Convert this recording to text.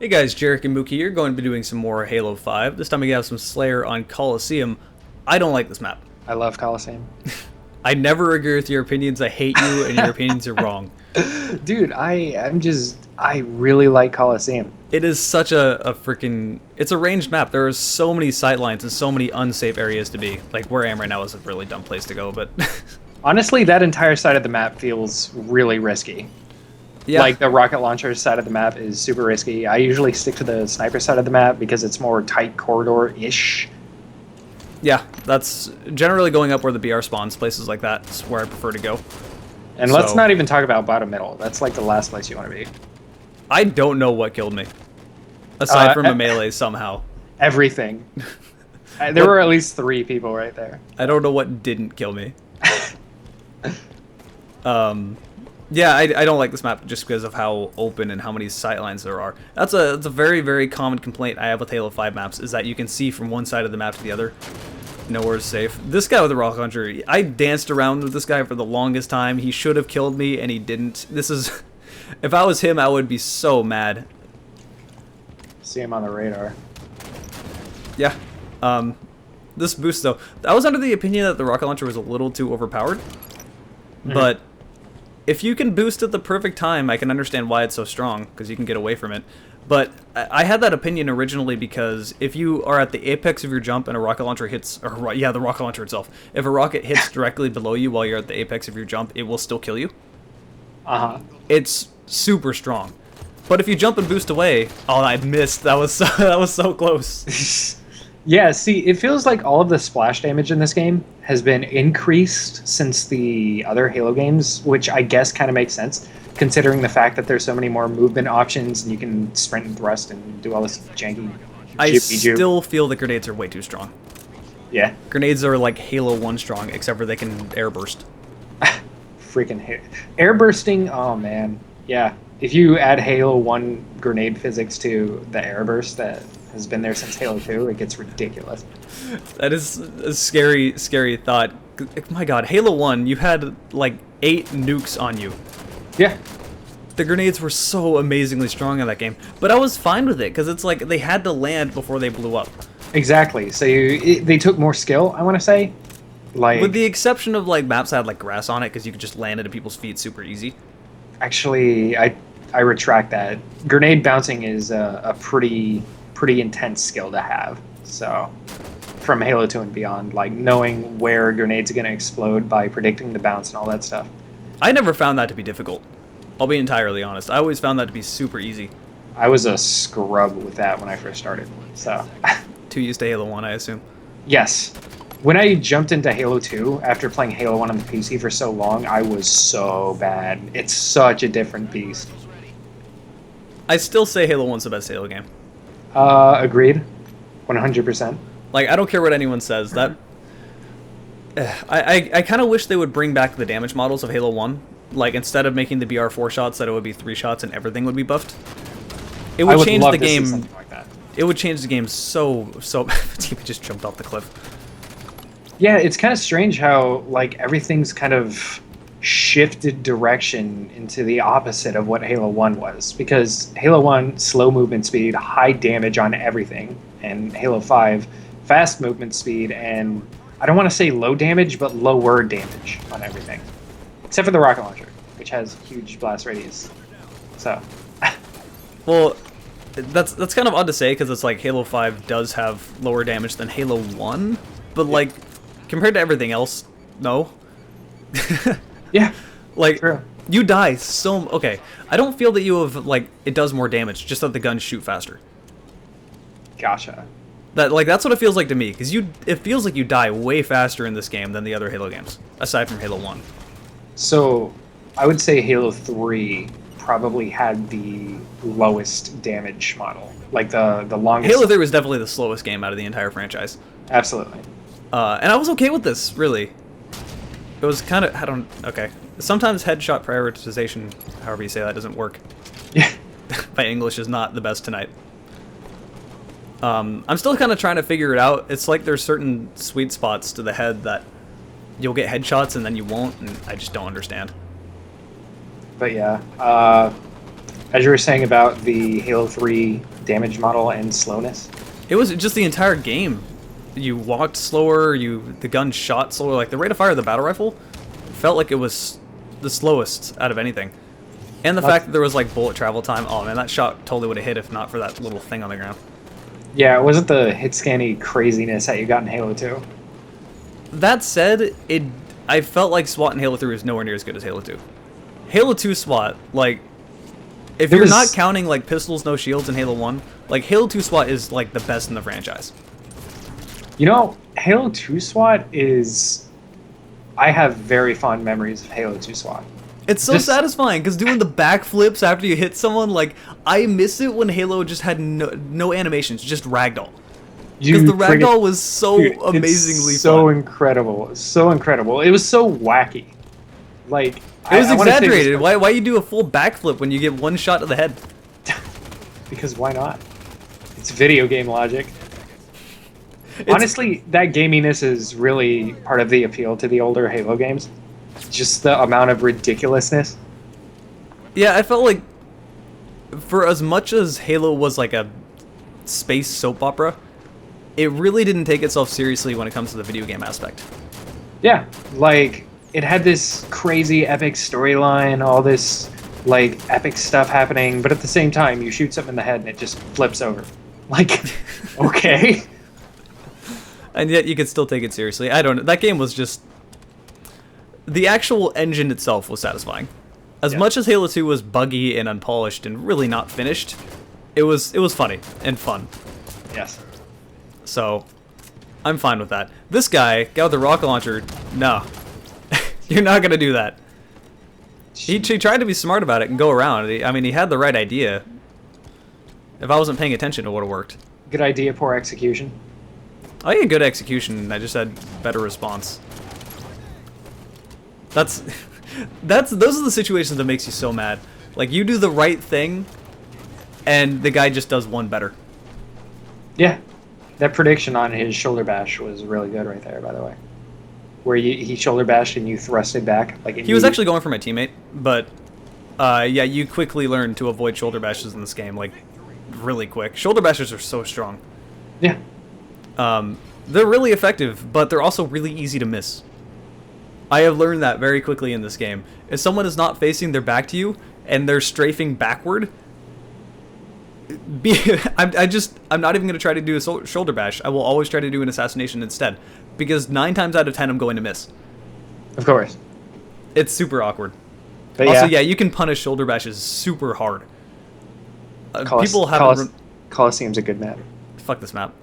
Hey guys, Jarek and Mookie here, going to be doing some more Halo 5. This time we have some Slayer on Coliseum. I don't like this map. I love Coliseum. I never agree with your opinions, I hate you, and your opinions are wrong. Dude, I really like Coliseum. It is such a freaking... It's a ranged map. There are so many sightlines and so many unsafe areas to be. Like, where I am right now is a really dumb place to go, but... Honestly, that entire side of the map feels really risky. Yeah. Like, the rocket launcher side of the map is super risky. I usually stick to the sniper side of the map because it's more tight corridor-ish. Yeah, that's generally going up where the BR spawns, places like that is where I prefer to go. And let's not even talk about bottom middle. That's like the last place you want to be. I don't know what killed me. Aside from a melee somehow. Everything. There were at least 3 people right there. I don't know what didn't kill me. Yeah, I don't like this map just because of how open and how many sightlines there are. That's a very, very common complaint I have with Halo 5 maps, is that you can see from one side of the map to the other. Nowhere is safe. This guy with the rocket launcher, I danced around with this guy for the longest time. He should have killed me, and he didn't. This is... If I was him, I would be so mad. See him on the radar. Yeah. This boost, though. I was under the opinion that the rocket launcher was a little too overpowered. But... if you can boost at the perfect time, I can understand why it's so strong, because you can get away from it. But I had that opinion originally because if you are at the apex of your jump and a rocket launcher hits, or yeah, the rocket launcher itself, if a rocket hits directly below you while you're at the apex of your jump, it will still kill you. Uh-huh. It's super strong. But if you jump and boost away, oh, I missed. That was so close. Yeah, see, it feels like all of the splash damage in this game has been increased since the other Halo games, which I guess kind of makes sense, considering the fact that there's so many more movement options and you can sprint and thrust and do all this janky I still feel the grenades are way too strong. Yeah. Grenades are like Halo 1 strong, except for they can air burst. Freaking air bursting, oh man. Yeah, if you add Halo 1 grenade physics to the air burst that has been there since Halo 2, it gets ridiculous. That is a scary, scary thought. My god, Halo 1, you had like 8 nukes on you. Yeah. The grenades were so amazingly strong in that game. But I was fine with it, because it's like they had to land before they blew up. Exactly, so they took more skill, I want to say. Like, with the exception of like maps that had like grass on it, because you could just land it at people's feet super easy. Actually, I retract that. Grenade bouncing is a pretty intense skill to have. So, from Halo 2 and beyond, like knowing where grenades are going to explode by predicting the bounce and all that stuff. I never found that to be difficult. I'll be entirely honest. I always found that to be super easy. I was a scrub with that when I first started. So, Too used to Halo 1, I assume. Yes. When I jumped into Halo 2 after playing Halo 1 on the PC for so long, I was so bad. It's such a different beast. I still say Halo 1's the best Halo game. Agreed. 100%. Like, I don't care what anyone says. That I kind of wish they would bring back the damage models of Halo 1. Like, instead of making the BR 4 shots, that it would be 3 shots and everything would be buffed. It would change the game. Like that. It would change the game so. He just jumped off the cliff. Yeah, it's kind of strange how like everything's kind of shifted direction into the opposite of what Halo 1 was. Because Halo 1, slow movement speed, high damage on everything. And Halo 5, fast movement speed, and I don't want to say low damage, but lower damage on everything. Except for the rocket launcher, which has huge blast radius. So... Well, that's kind of odd to say, because it's like Halo 5 does have lower damage than Halo 1. But like, compared to everything else, no. Yeah, like, true. You die so... Okay, I don't feel that you have, like, it does more damage, just that the guns shoot faster. Gotcha. That's what it feels like to me, because it feels like you die way faster in this game than the other Halo games, aside from Halo 1. So, I would say Halo 3 probably had the lowest damage model. Like, the longest... Halo 3 was definitely the slowest game out of the entire franchise. Absolutely. And I was okay with this, really. It was kind of... Okay. Sometimes headshot prioritization, however you say that, doesn't work. Yeah. My English is not the best tonight. I'm still kind of trying to figure it out. It's like there's certain sweet spots to the head that you'll get headshots and then you won't, and I just don't understand. But yeah, as you were saying about the Halo 3 damage model and slowness. It was just the entire game. You walked slower, the gun shot slower. Like, the rate of fire of the battle rifle felt like it was the slowest out of anything. And the fact that there was, like, bullet travel time. Oh, man, that shot totally would have hit if not for that little thing on the ground. Yeah, it wasn't the hit scanny craziness that you got in Halo 2. That said, I felt like SWAT in Halo 3 was nowhere near as good as Halo 2. Halo 2 SWAT, like, if you're not counting, like, pistols, no shields in Halo 1, like, Halo 2 SWAT is, like, the best in the franchise. You know, Halo 2 SWAT is... I have very fond memories of Halo 2 SWAT. It's so satisfying, because doing the backflips after you hit someone, like, I miss it when Halo just had no animations, just ragdoll. Because the ragdoll was so amazingly so fun. incredible. So incredible. It was so wacky. Like, it was exaggerated. Why you do a full backflip when you get one shot to the head? Because why not? It's video game logic. Honestly, that gaminess is really part of the appeal to the older Halo games. Just the amount of ridiculousness. Yeah, I felt like for as much as Halo was like a space soap opera, it really didn't take itself seriously when it comes to the video game aspect. Yeah, like, it had this crazy epic storyline, all this, like, epic stuff happening, but at the same time, you shoot something in the head and it just flips over. Like, okay. And yet you could still take it seriously. I don't know. That game was just... The actual engine itself was satisfying. As much as Halo 2 was buggy and unpolished and really not finished, it was funny and fun. Yes. So, I'm fine with that. This guy with the rocket launcher, no. You're not going to do that. He tried to be smart about it and go around. I mean, he had the right idea. If I wasn't paying attention, it would have worked. Good idea, poor execution. I had good execution, I just had better response. Those are the situations that makes you so mad. Like, you do the right thing, and the guy just does one better. Yeah. That prediction on his shoulder bash was really good right there, by the way. Where he shoulder bashed and you thrusted back. Like, he was actually going for my teammate, but yeah, you quickly learn to avoid shoulder bashes in this game, like, really quick. Shoulder bashes are so strong. Yeah. They're really effective, but they're also really easy to miss. I have learned that very quickly in this game. If someone is not facing their back to you and they're strafing backward, I'm not even going to try to do a shoulder bash. I will always try to do an assassination instead, because 9 times out of 10 I'm going to miss. Of course. It's super awkward. But also, yeah, you can punish shoulder bashes super hard. People haven't... Coliseum's a good map. Fuck this map.